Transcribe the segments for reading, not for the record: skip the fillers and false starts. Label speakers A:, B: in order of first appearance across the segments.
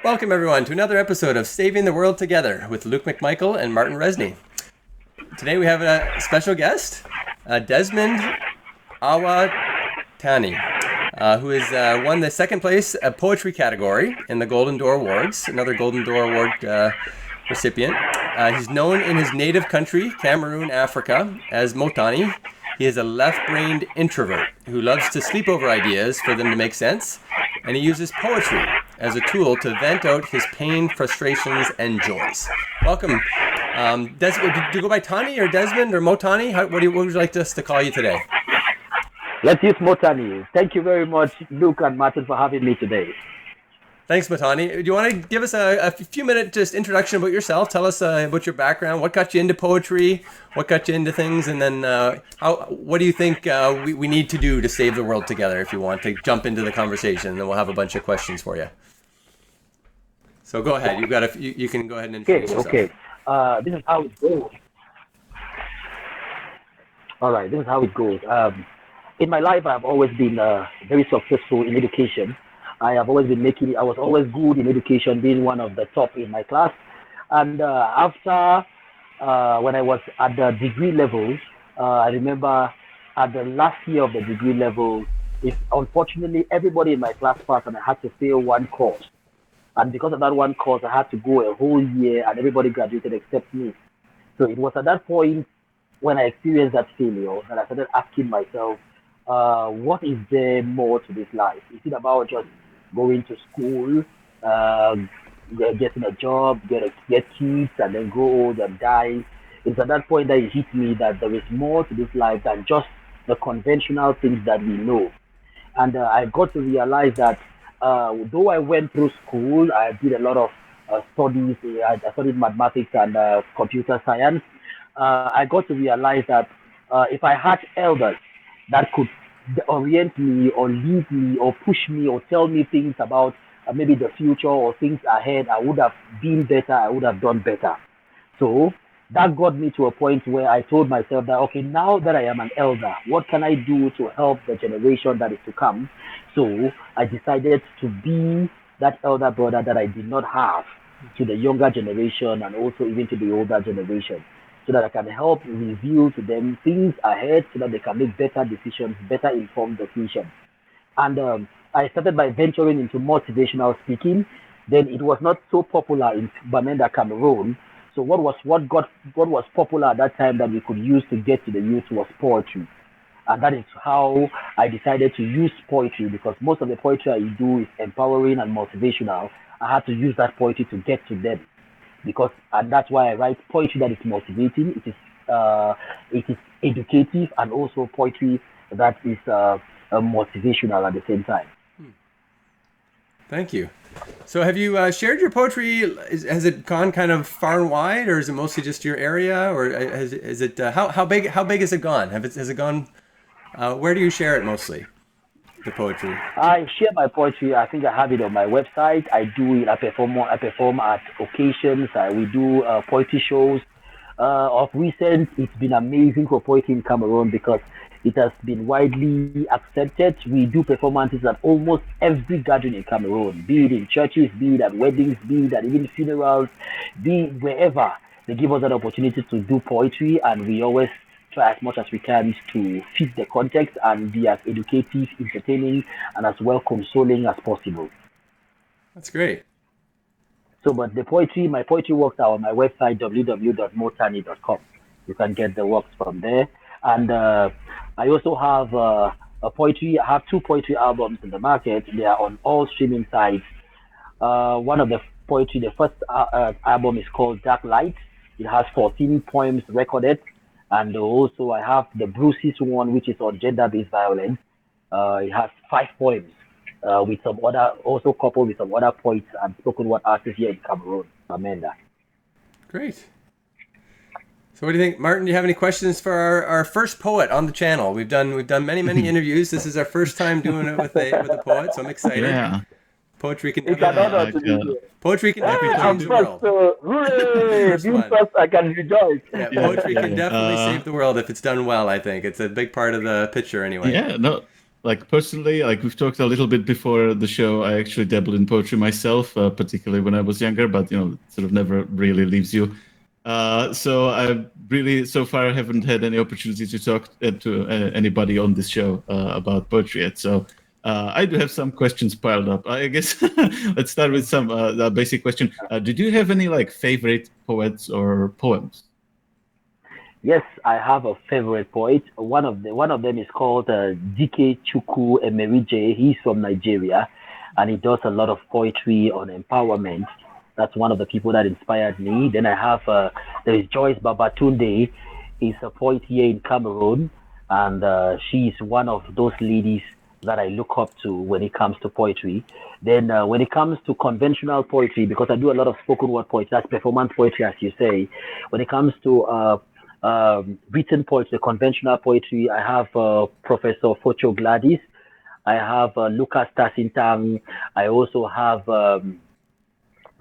A: Welcome, everyone, to another episode of Saving the World Together with Luke Macmichael and Martin Rezny. Today we have a special guest, Desmond Mottanni, who has won the second place poetry category in the Golden Door Awards, another Golden Door Award recipient. He's known in his native country, Cameroon, Africa, as Mottanni. He is a left-brained introvert who loves to sleep over ideas for them to make sense, and he uses poetry as a tool to vent out his pain, frustrations, and joys. Welcome. Do you go by Tani or Desmond or Mottanni? What would you like us to call you today?
B: Let's use Mottanni. Thank you very much, Luke and Martin, for having me today.
A: Thanks, Mottanni. Do you want to give us a few minute just introduction about yourself? Tell us about your background. What got you into poetry? What got you into things? And then what do you think we need to do to save the world together? If you want to jump into the conversation, and then we'll have a bunch of questions for you. So go ahead. You can go ahead and introduce yourself.
B: Okay. This is how it goes. All right. This is how it goes. In my life, I've always been very successful in education. I have always been I was always good in education, being one of the top in my class. And after, when I was at the degree level, I remember at the last year of the degree level, unfortunately, everybody in my class passed and I had to fail one course. And because of that one course, I had to go a whole year and everybody graduated except me. So it was at that point when I experienced that failure that I started asking myself, what is there more to this life? Is it about just going to school, getting a job, get kids, and then grow old and die? It's at that point that it hit me that there is more to this life than just the conventional things that we know. And I got to realize that though I went through school, I did a lot of studies. I studied mathematics and computer science. I got to realize that if I had elders that could orient me or lead me or push me or tell me things about maybe the future or things ahead, I would have been better, I would have done better. So that got me to a point where I told myself that, okay, now that I am an elder, what can I do to help the generation that is to come? So I decided to be that elder brother that I did not have to the younger generation and also even to the older generation, so that I can help reveal to them things ahead so that they can make better decisions, better informed decisions. And I started by venturing into motivational speaking. Then it was not so popular in Bamenda, Cameroon. So what was popular at that time that we could use to get to the youth was poetry. And that is how I decided to use poetry, because most of the poetry I do is empowering and motivational. I had to use that poetry to get to them, and that's why I write poetry that is motivating. It is educative, and also poetry that is motivational at the same time.
A: Thank you. So have you shared your poetry? Has it gone kind of far and wide, or is it mostly just your area, or is it how big has it gone? Has it gone? Where do you share it mostly? The poetry.
B: I share my poetry. I think I have it on my website. I do it. I perform at occasions. We do poetry shows. Of recent, it's been amazing for poetry in Cameroon because it has been widely accepted. We do performances at almost every gathering in Cameroon, be it in churches, be it at weddings, be it at even funerals, be it wherever. They give us that opportunity to do poetry, and we always try as much as we can to fit the context and be as educative, entertaining, and as well consoling as possible.
A: That's great.
B: So, but my poetry works are on my website, www.mottanni.com. You can get the works from there. And I also have I have two poetry albums in the market. They are on all streaming sites. One of the first album is called Dark Light. It has 14 poems recorded. And also I have the Bruce's one, which is on gender-based violence. It has 5 poems, with some other, also coupled with some other poets and spoken word artists here in Cameroon, Amanda.
A: Great. So what do you think, Martin? Do you have any questions for our first poet on the channel? We've done many interviews. This is our first time doing it with a poet, so I'm excited.
C: Yeah.
A: Poetry can
B: definitely change
A: the world.
B: Hooray! Being first, I can rejoice.
A: Yeah, poetry can definitely save the world if it's done well. I think it's a big part of the picture, anyway.
C: Yeah, no, like personally, like we've talked a little bit before the show, I actually dabbled in poetry myself, particularly when I was younger, but it sort of never really leaves you. So I really, so far, haven't had any opportunity to talk to anybody on this show about poetry yet. So I do have some questions piled up. I guess let's start with some basic question. Did you have any like favorite poets or poems?
B: Yes, I have a favorite poet. One of them is called Dike Chukwu Emerije. He's from Nigeria, and he does a lot of poetry on empowerment. That's one of the people that inspired me. Then I have there is Joyce Babatunde. He's a poet here in Cameroon, and she's one of those ladies that I look up to when it comes to poetry. Then when it comes to conventional poetry, because I do a lot of spoken word poetry, that's performance poetry, as you say. When it comes to written poetry, conventional poetry, I have Professor Focho Gladys. I have Lucas Tasintang. I also have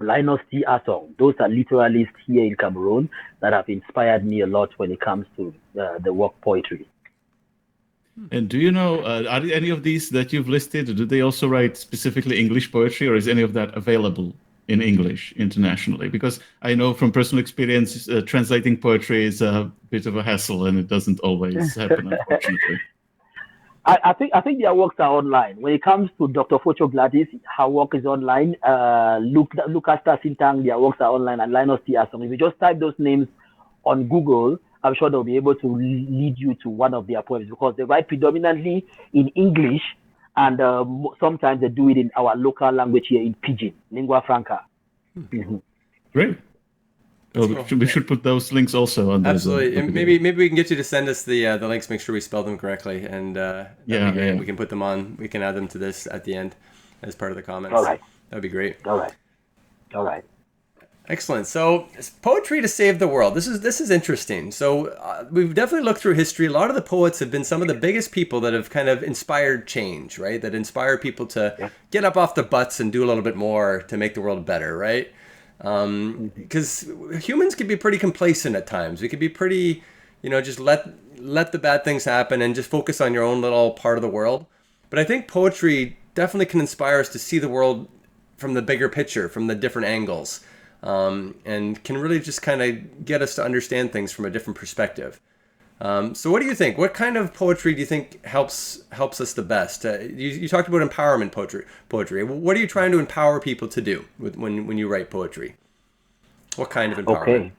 B: Linus T. Atong. Those are literalists here in Cameroon that have inspired me a lot when it comes to the work poetry.
C: And do you know, are any of these that you've listed, do they also write specifically English poetry, or is any of that available in English internationally? Because I know from personal experience, translating poetry is a bit of a hassle, and it doesn't always happen, unfortunately.
B: I think their works are online. When it comes to Dr. Focho Gladys, her work is online. Lucas Tasintang, their works are online, and Linus T. Asong. If you just type those names on Google, I'm sure they'll be able to lead you to one of their poems, because they write predominantly in English, and sometimes they do it in our local language here in Pidgin, lingua franca. Mm-hmm.
C: Great. Well, we should put those links also on.
A: Absolutely. And maybe we can get you to send us the links. Make sure we spell them correctly, and
C: yeah.
A: We can put them on. We can add them to this at the end as part of the comments.
B: All right.
A: That'd be great.
B: All right.
A: Excellent. So, poetry to save the world. This is interesting. So, we've definitely looked through history. A lot of the poets have been some of the biggest people that have kind of inspired change, right? That inspire people to get up off their butts and do a little bit more to make the world better, right? Because humans can be pretty complacent at times. We can be pretty, just let the bad things happen and just focus on your own little part of the world. But I think poetry definitely can inspire us to see the world from the bigger picture, from the different angles. And can really just kind of get us to understand things from a different perspective. So what do you think? What kind of poetry do you think helps us the best? You talked about empowerment poetry. What are you trying to empower people to do when you write poetry? What kind of empowerment?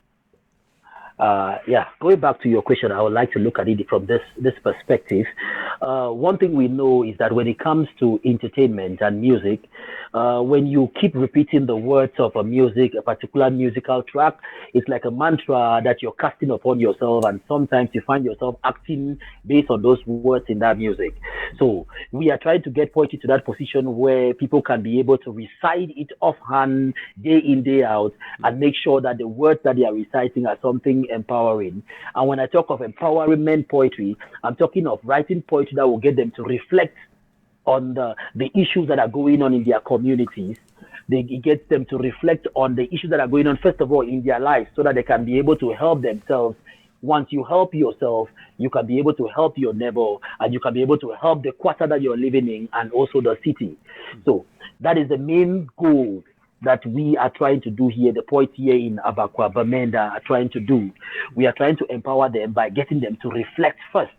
B: Okay. Going back to your question, I would like to look at it from this perspective. One thing we know is that when it comes to entertainment and music, when you keep repeating the words of a particular musical track, it's like a mantra that you're casting upon yourself, and sometimes you find yourself acting based on those words in that music. So we are trying to get poetry to that position where people can be able to recite it offhand, day in, day out, and make sure that the words that they are reciting are something empowering. And when I talk of empowerment poetry, I'm talking of writing poetry that will get them to reflect on the issues that are going on in their communities. It gets them to reflect on the issues that are going on, first of all, in their lives, so that they can be able to help themselves. Once you help yourself, you can be able to help your neighbor, and you can be able to help the quarter that you're living in, and also the city. So that is the main goal that we are trying to do here, the poets here in Abakwa, Bamenda are trying to do. We are trying to empower them by getting them to reflect first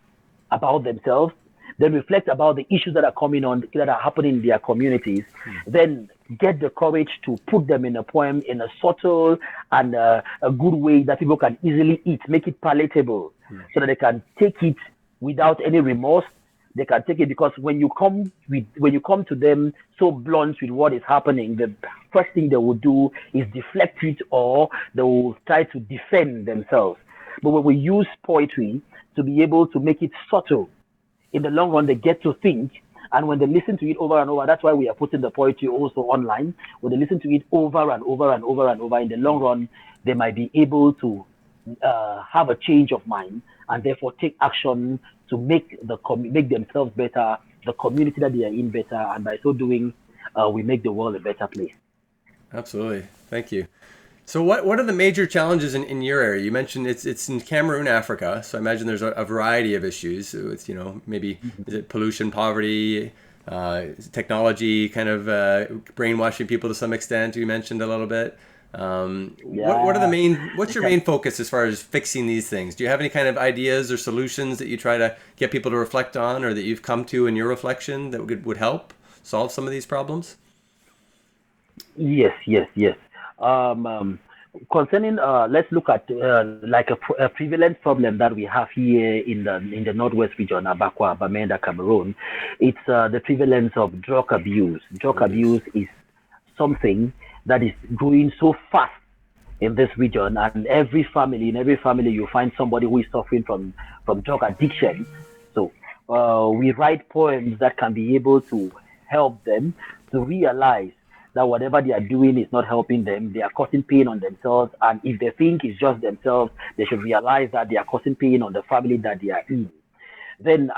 B: about themselves, then reflect about the issues that are happening in their communities, then get the courage to put them in a poem in a subtle and a good way that people can easily eat, make it palatable, so that they can take it without any remorse. They can take it because when you come to them so blunt with what is happening, the first thing they will do is deflect it, or they will try to defend themselves. But when we use poetry to be able to make it subtle, in the long run, they get to think. And when they listen to it over and over, that's why we are putting the poetry also online. When they listen to it over and over and over and over, in the long run, they might be able to have a change of mind, and therefore take action to make themselves better, the community that they are in better, and by so doing, we make the world a better place.
A: Absolutely. Thank you. So what are the major challenges in your area? You mentioned it's in Cameroon, Africa. So I imagine there's a variety of issues. So it's, maybe is it pollution, poverty, technology, kind of brainwashing people to some extent. You mentioned a little bit. What are the what's your main focus as far as fixing these things? Do you have any kind of ideas or solutions that you try to get people to reflect on, or that you've come to in your reflection that would help solve some of these problems?
B: Yes, yes, yes. Concerning, let's look at like a prevalent problem that we have here in the northwest region, Abakwa, Bamenda, Cameroon. It's the prevalence of drug abuse. Drug abuse is something that is growing so fast in this region, and in every family, you find somebody who is suffering from drug addiction. So we write poems that can be able to help them to realize that whatever they are doing is not helping them. They are causing pain on themselves, and if they think it's just themselves, they should realize that they are causing pain on the family that they are in. Then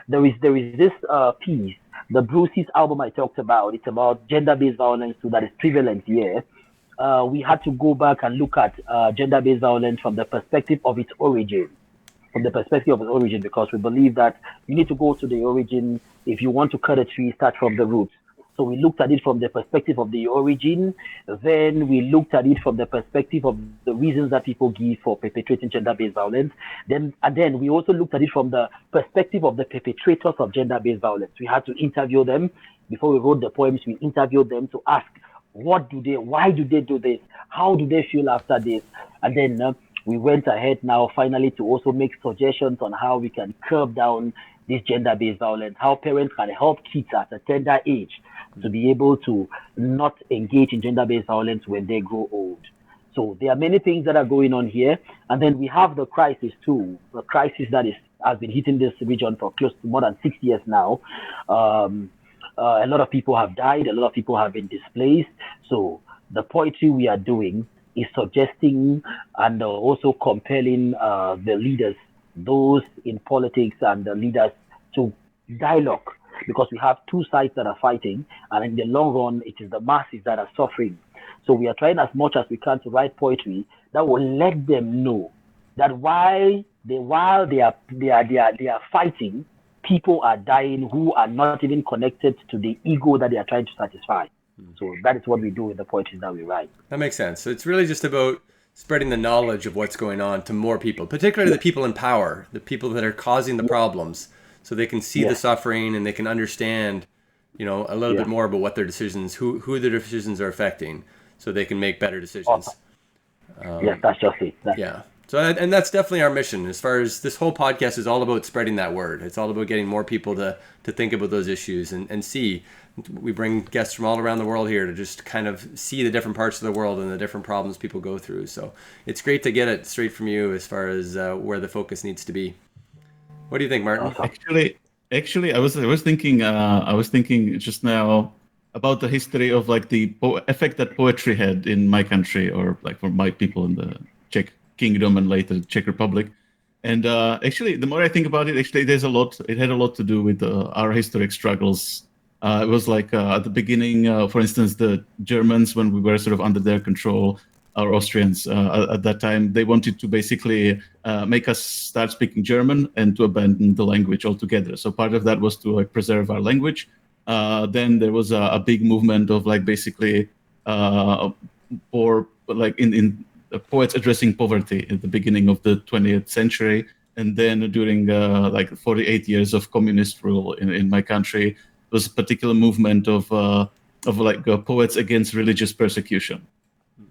B: there is this piece, the Bruce's album I talked about. It's about gender-based violence too, that is prevalent here. We had to go back and look at gender-based violence from the perspective of its origin. Because we believe that you need to go to the origin. If you want to cut a tree, start from the roots. So we looked at it from the perspective of the origin. Then we looked at it from the perspective of the reasons that people give for perpetrating gender-based violence. Then we also looked at it from the perspective of the perpetrators of gender-based violence. We had to interview them before we wrote the poems. We interviewed them to ask, why do they do this? How do they feel after this? And then we went ahead now finally to also make suggestions on how we can curb down this gender-based violence, how parents can help kids at a tender age to be able to not engage in gender-based violence when they grow old. So there are many things that are going on here. And then we have the crisis too, the crisis that has been hitting this region for close to more than 6 years now. A lot of people have died, a lot of people have been displaced. So the poetry we are doing is suggesting and also compelling the leaders, those in politics and the leaders, to dialogue, because we have two sides that are fighting, and in the long run, it is the masses that are suffering. So we are trying as much as we can to write poetry that will let them know that while they are fighting, people are dying who are not even connected to the ego that they are trying to satisfy. So that is what we do with the poetry that we write.
A: That makes sense. So it's really just about spreading the knowledge of what's going on to more people, particularly the people in power, the people that are causing the problems, so they can see the suffering and they can understand, a little bit more about what their decisions, who their decisions are affecting, so they can make better decisions.
B: Yes, that's just it.
A: So, and that's definitely our mission. As far as this whole podcast is all about spreading that word. It's all about getting more people to think about those issues and see. We bring guests from all around the world here to just kind of see the different parts of the world and the different problems people go through. So it's great to get it straight from you as far as where the focus needs to be. What do you think, Martin?
C: Actually, I was thinking just now about the history of like the effect that poetry had in my country, or like for my people in the Czech Kingdom and later the Czech Republic. And actually, the more I think about it, actually, it had a lot to do with our historic struggles. It was like at the beginning, for instance, the Germans, when we were sort of under their control, our Austrians at that time, they wanted to basically make us start speaking German and to abandon the language altogether. So part of that was to like preserve our language. Then there was a big movement of like basically for like in poets addressing poverty at the beginning of the 20th century. And then during like 48 years of communist rule in my country, was a particular movement of poets against religious persecution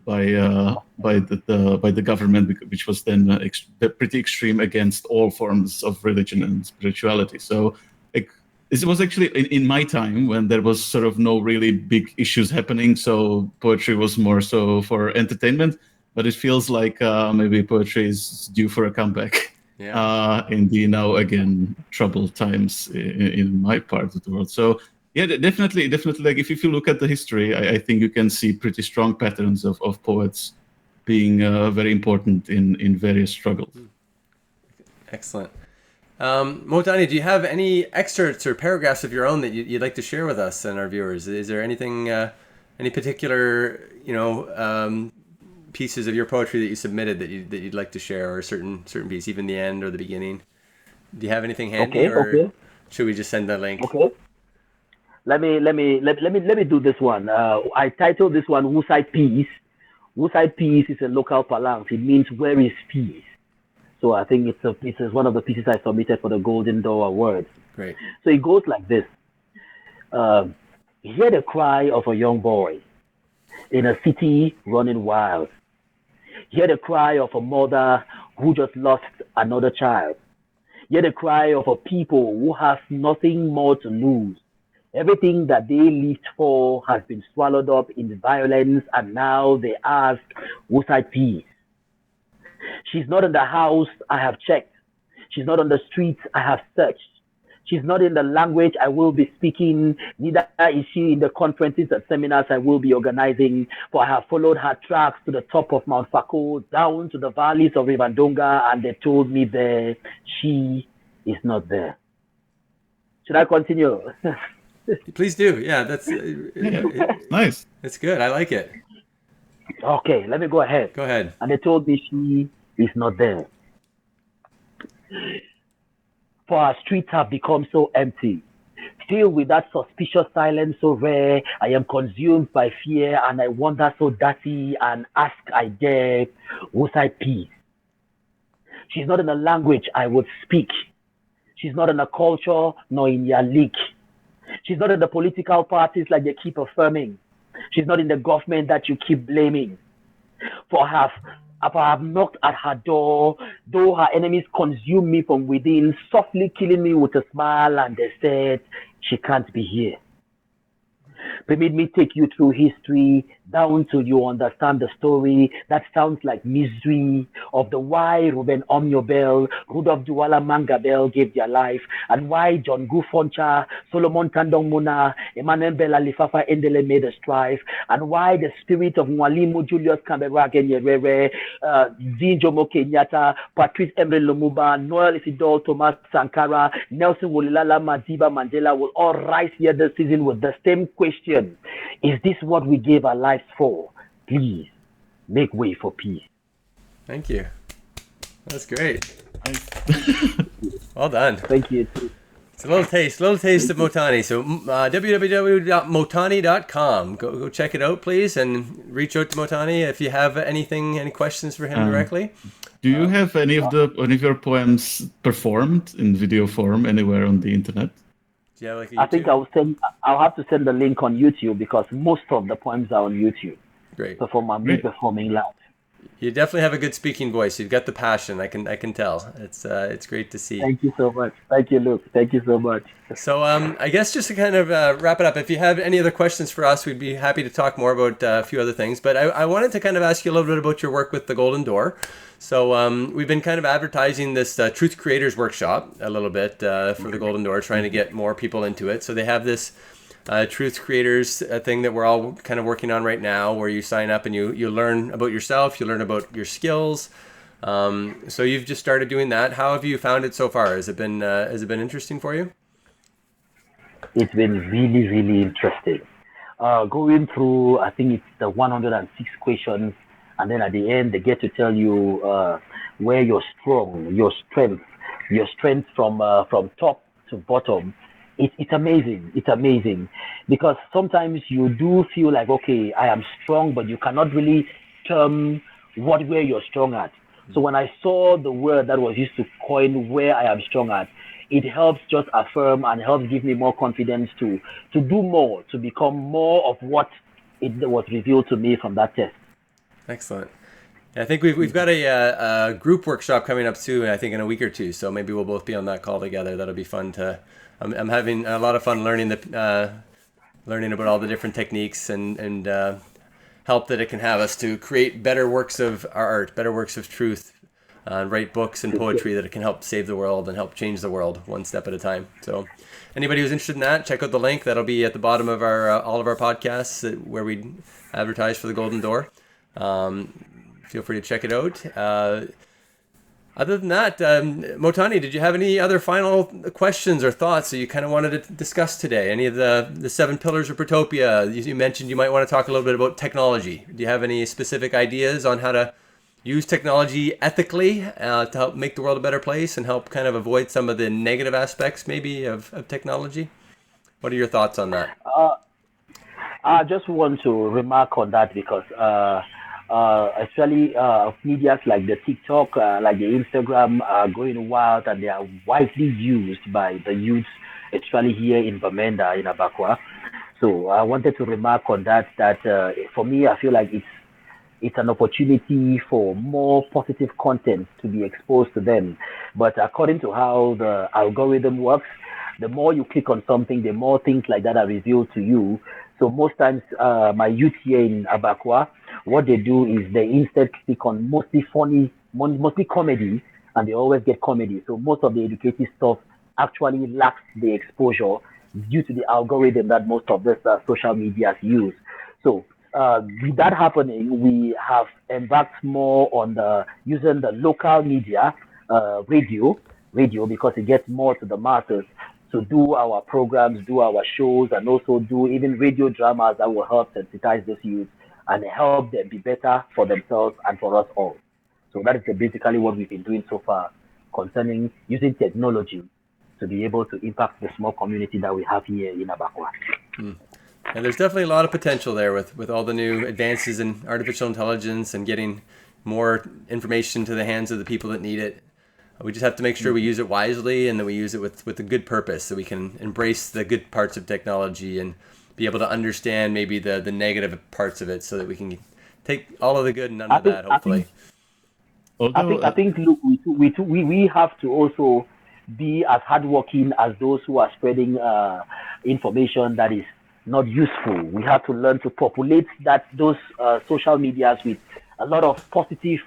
C: by the government, which was then pretty extreme against all forms of religion and spirituality. So it was actually in my time when there was sort of no really big issues happening. So poetry was more so for entertainment, but it feels like maybe poetry is due for a comeback. In the now again troubled times in my part of the world. So yeah, definitely like if you look at the history, I think you can see pretty strong patterns of poets being very important in various struggles.
A: Excellent. Mottanni, do you have any excerpts or paragraphs of your own that you'd like to share with us and our viewers? Is there anything, any particular, pieces of your poetry that you submitted that you'd like to share, or a certain piece, even the end or the beginning. Do you have anything handy, or should we just send the link?
B: Okay. Let me do this one. I titled this one Wusai Peace. Wusai Peace is a local parlance. It means where is peace. So I think it's one of the pieces I submitted for the Golden Door Awards.
A: Great.
B: So it goes like this. Hear the cry of a young boy in a city running wild. Hear the cry of a mother who just lost another child. Hear the cry of a people who have nothing more to lose. Everything that they lived for has been swallowed up in violence, and now they ask, who's at peace? She's not in the house, I have checked. She's not on the streets, I have searched. She's not in the language I will be speaking, neither is she in the conferences and seminars I will be organizing, for I have followed her tracks to the top of Mount Fako, down to the valleys of Rivandonga, and they told me there, she is not there. Should I continue?
A: Please do. Yeah, that's
C: nice.
A: It's good. I like it.
B: Okay, let me go ahead.
A: Go ahead.
B: And they told me she is not there. For our streets have become so empty, filled with that suspicious silence so rare. I am consumed by fear, and I wander so dirty, and ask I dare, was I peace? She's not in a language I would speak. She's not in a culture, nor in your league. She's not in the political parties like they keep affirming. She's not in the government that you keep blaming. For I have knocked at her door, though her enemies consume me from within, softly killing me with a smile, and they said, she can't be here. Permit me take you through history, down till you understand the story that sounds like misery of the why Ruben Omniobel, Rudolph Duwala Mangabel gave their life, and why John Gufoncha, Solomon Tandong Muna, Emmanuel Bella Lifafa Endele made a strife, and why the spirit of Mwalimu Julius Kamberage Nyerere, Jomo Kenyatta, Patrice Emery Lumumba, Noel Isidore Thomas Sankara, Nelson Wolilala Madiba Mandela will all rise here this season with the same question. Is this what we gave our lives for? Please make way for peace.
A: Thank you. That's great. Well done.
B: Thank you.
A: It's a little taste of Mottanni. So www.mottanni.com. Go check it out, please, and reach out to Mottanni if you have any questions for him directly.
C: Do you have any of your poems performed in video form anywhere on the internet?
A: Yeah, like
B: I think I'll have to send the link on YouTube, because most of the poems are on YouTube.
A: Great.
B: Performing live.
A: You definitely have a good speaking voice. You've got the passion. I can tell. It's great to see.
B: Thank you so much. Thank you, Luke. Thank you so much.
A: So I guess just to kind of wrap it up, if you have any other questions for us, we'd be happy to talk more about a few other things. But I wanted to kind of ask you a little bit about your work with the Golden Door. So we've been kind of advertising this Truth Creators Workshop a little bit for the Golden Door, trying to get more people into it. So they have this Truth Creators thing that we're all kind of working on right now, where you sign up and you learn about yourself, you learn about your skills. So you've just started doing that. How have you found it so far? Has it been interesting for you?
B: It's been really, really interesting. Going through, I think it's the 106 questions, and then at the end they get to tell you where you're strong, your strength from top to bottom. It's amazing. It's amazing, because sometimes you do feel like, okay, I am strong, but you cannot really term where you're strong at. So when I saw the word that was used to coin where I am strong at, it helps just affirm and helps give me more confidence to do more, to become more of what it was revealed to me from that test.
A: Excellent. Yeah, I think we've got a group workshop coming up soon, I think in a week or two. So maybe we'll both be on that call together. That'll be fun to. I'm having a lot of fun learning about all the different techniques and help that it can have us to create better works of art, better works of truth, write books and poetry that it can help save the world and help change the world one step at a time. So anybody who's interested in that, check out the link. That'll be at the bottom of our all of our podcasts where we advertise for the Golden Door. Feel free to check it out. Other than that, Mottanni, did you have any other final questions or thoughts that you kind of wanted to discuss today? Any of the 7 pillars of Protopia? You mentioned you might want to talk a little bit about technology. Do you have any specific ideas on how to use technology ethically to help make the world a better place and help kind of avoid some of the negative aspects maybe of technology? What are your thoughts on that?
B: I just want to remark on that because especially medias like the TikTok, like the Instagram are going wild and they are widely used by the youth, especially here in Bamenda, in Abakwa. So I wanted to remark on that, that for me, I feel like it's an opportunity for more positive content to be exposed to them. But according to how the algorithm works, the more you click on something, the more things like that are revealed to you. So most times, my youth here in Abakwa, what they do is they instead click on mostly funny, mostly comedy, and they always get comedy. So most of the educative stuff actually lacks the exposure due to the algorithm that most of the social medias use. So with that happening, we have embarked more on the using the local media, radio because it gets more to the masses to do our programs, do our shows, and also do even radio dramas that will help sensitize those youth and help them be better for themselves and for us all. So that is basically what we've been doing so far concerning using technology to be able to impact the small community that we have here in Abakwa.
A: And there's definitely a lot of potential there with all the new advances in artificial intelligence and getting more information to the hands of the people that need it. We just have to make sure we use it wisely and that we use it with a good purpose so we can embrace the good parts of technology and be able to understand maybe the negative parts of it so that we can take all of the good and none of that, hopefully.
B: I think look, we have to also be as hardworking as those who are spreading information that is not useful. We have to learn to populate those social medias with a lot of positive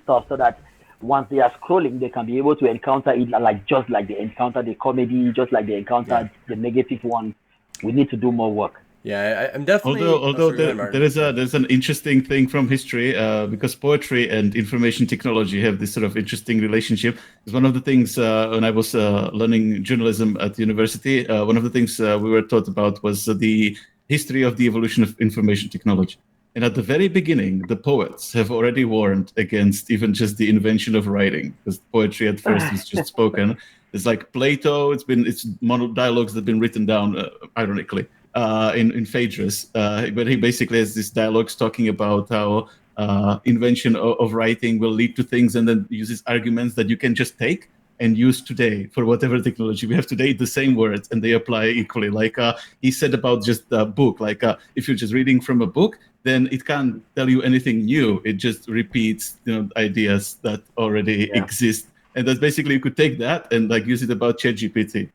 B: stuff so that once they are scrolling, they can be able to encounter it just like they encounter the comedy, just like they encounter the negative one. We need to do more work.
A: Yeah, I'm definitely.
C: Although there's an interesting thing from history because poetry and information technology have this sort of interesting relationship. It's one of the things when I was learning journalism at university. One of the things we were taught about was the history of the evolution of information technology. And at the very beginning, the poets have already warned against even just the invention of writing, because poetry at first was just spoken. It's like Plato. It's dialogues that have been written down, ironically, in Phaedrus. But he basically has these dialogues talking about how invention of writing will lead to things, and then uses arguments that you can just take and use today for whatever technology we have today, the same words, and they apply equally. Like he said about just a book, like if you're just reading from a book, then it can't tell you anything new. It just repeats, ideas that already exist. And that's basically, you could take that and use it about ChatGPT.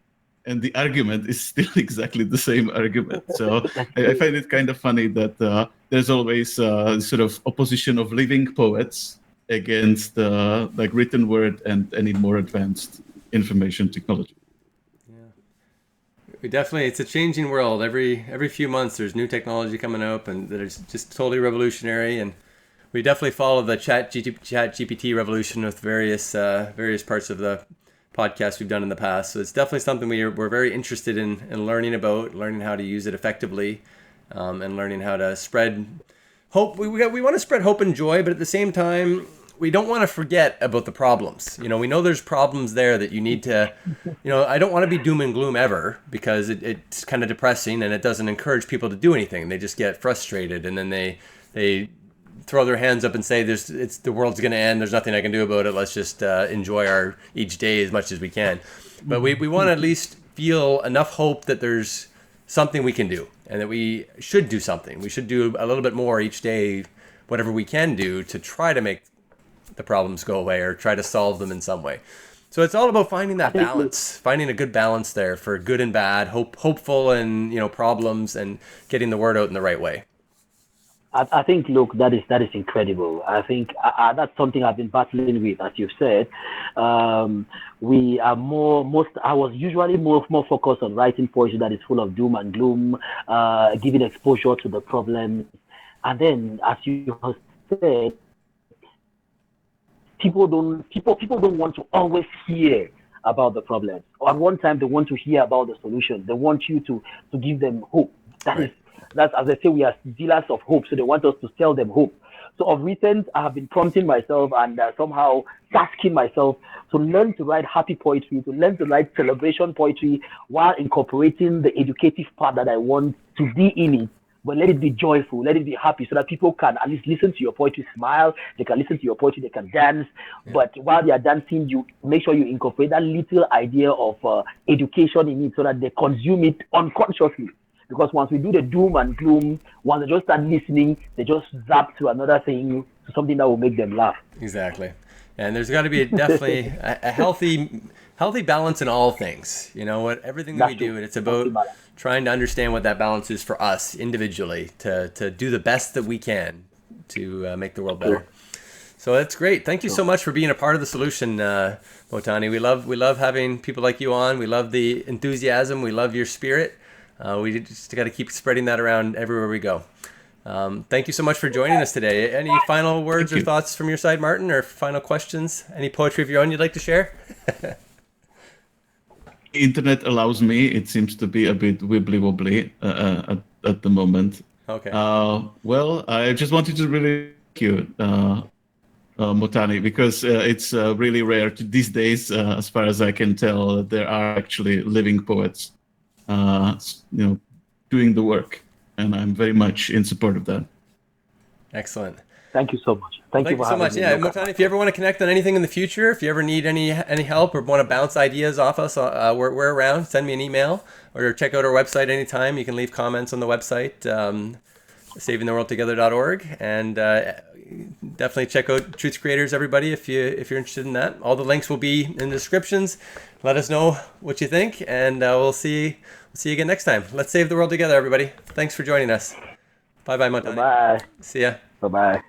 C: And the argument is still exactly the same argument. So I find it kind of funny that there's always sort of opposition of living poets against written word and any more advanced information technology.
A: We definitely, it's a changing world. Every few months there's new technology coming up and that is just totally revolutionary, and we definitely follow the chat GPT revolution with various parts of the podcast we've done in the past. So it's definitely something we're very interested in learning about, learning how to use it effectively, and learning how to spread hope. We want to spread hope and joy, but at the same time, we don't want to forget about the problems. We know there's problems there that you need to, I don't want to be doom and gloom ever, because it's kind of depressing and it doesn't encourage people to do anything. They just get frustrated and then they throw their hands up and say, the world's going to end. There's nothing I can do about it. Let's just enjoy each day as much as we can. But we want to at least feel enough hope that there's something we can do and that we should do something. We should do a little bit more each day, whatever we can do to try to make the problems go away or try to solve them in some way. So it's all about finding that balance, finding a good balance there for good and bad, hopeful and problems, and getting the word out in the right way.
B: I think, look, that is incredible. I think that's something I've been battling with, as you've said. We are I was usually more focused on writing poetry that is full of doom and gloom, giving exposure to the problems. And then, as you said, people don't want to always hear about the problems. Or at one time they want to hear about the solution. They want you to give them hope. That is
A: Right.
B: that's as I say, we are dealers of hope. So they want us to sell them hope. So of recent, I have been prompting myself and somehow tasking myself to learn to write happy poetry, to learn to write celebration poetry while incorporating the educative part that I want to be in it. But let it be joyful, let it be happy, so that people can at least listen to your poetry, smile. They can listen to your poetry, they can dance. But while they are dancing, you make sure you incorporate that little idea of education in it, so that they consume it unconsciously. Because once we do the doom and gloom, once they just start listening, they just zap to another thing, to something that will make them laugh.
A: Exactly. And there's got to be definitely a healthy balance in all things. You know what? Everything that we
B: That's
A: do,
B: true.
A: and it's about
B: Healthy balance.
A: trying to understand what that balance is for us individually to do the best that we can to make the world better. So that's great. Thank you so much for being a part of the solution, Mottanni. We love having people like you on. We love the enthusiasm. We love your spirit. We just got to keep spreading that around everywhere we go. Thank you so much for joining us today. Any final words or thoughts from your side, Martin, or final questions? Any poetry of your own you'd like to share?
C: Internet allows me. It seems to be a bit wibbly wobbly at the moment.
A: Okay.
C: Well, I just wanted to really thank you, Mottanni, because it's really rare these days, as far as I can tell, that there are actually living poets, doing the work, and I'm very much in support of that.
A: Excellent.
B: Thank you so much. Thank you
A: Thank you
B: for
A: so
B: having
A: much.
B: me.
A: Yeah,
B: Luca.
A: Mottanni, if you ever want to connect on anything in the future, if you ever need any help or want to bounce ideas off us, we're around. Send me an email or check out our website anytime. You can leave comments on the website, savingtheworldtogether.org, and definitely check out Truth Creators, everybody, if you're interested in that. All the links will be in the descriptions. Let us know what you think, and we'll see you again next time. Let's save the world together, everybody. Thanks for joining us. Bye, Mottanni.
B: Bye.
A: See ya.
B: Bye. Bye.